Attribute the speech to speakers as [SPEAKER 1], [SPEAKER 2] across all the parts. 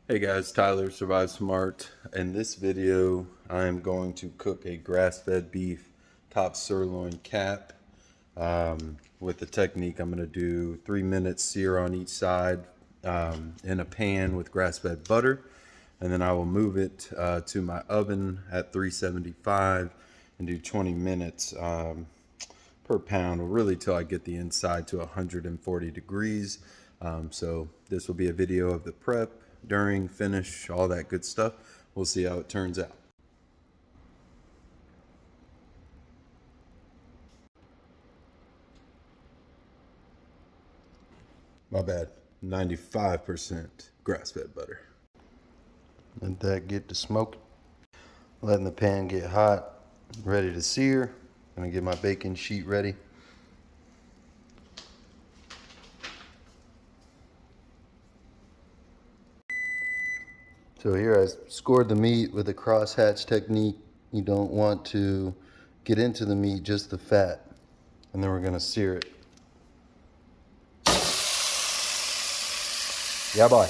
[SPEAKER 1] Hey guys, Tyler, Survive Smart. In this video, I am going to cook a grass-fed beef top sirloin cap. With the technique, I'm going to do 3 minutes sear on each side in a pan with grass-fed butter. And then I will move it to my oven at 375 and do 20 minutes per pound, or really till I get the inside to 140 degrees. So this will be a video of the prep, during, finish, all that good stuff. We'll see how it turns out. My bad, 95% grass-fed butter. Let that get to smoking. Letting the pan get hot, ready to sear. Gonna get my baking sheet ready. So here I scored the meat with a crosshatch technique. You don't want to get into the meat, just the fat. And then we're gonna sear it. Yeah, boy.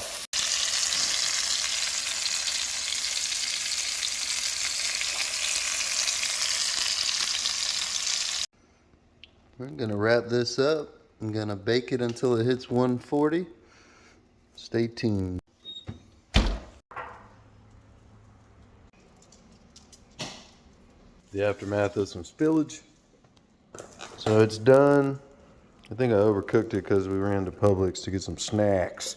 [SPEAKER 1] We're gonna wrap this up. I'm gonna bake it until it hits 140. Stay tuned. The aftermath of some spillage. So it's done. I think I overcooked it because we ran to Publix to get some snacks.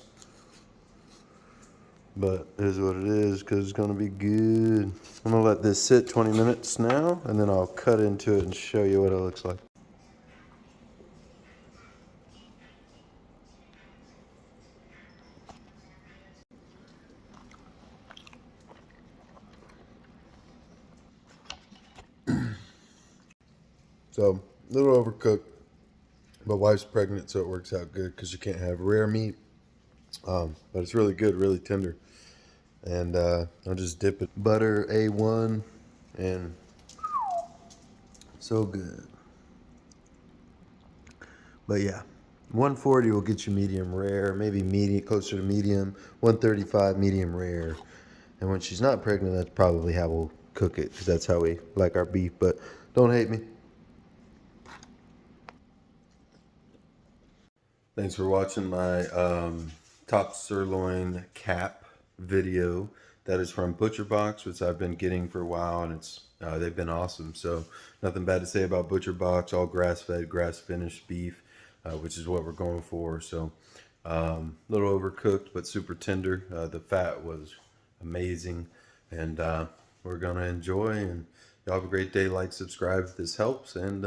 [SPEAKER 1] But it is what it is because it's gonna be good. I'm gonna let this sit 20 minutes now, and then I'll cut into it and show you what it looks like. So, a little overcooked. My wife's pregnant, so it works out good because you can't have rare meat. But it's really good, really tender. And I'll just dip it. Butter A1, and so good. But yeah, 140 will get you medium rare, maybe medium, closer to medium. 135 medium rare. And when she's not pregnant, that's probably how we'll cook it, because that's how we like our beef. But don't hate me. Thanks for watching my top sirloin cap video. That is from ButcherBox, which I've been getting for a while, and it's they've been awesome. So nothing bad to say about ButcherBox. All grass-fed, grass-finished beef, which is what we're going for. So a little overcooked, but super tender. The fat was amazing, and we're gonna enjoy. And y'all have a great day. Like, subscribe if this helps, and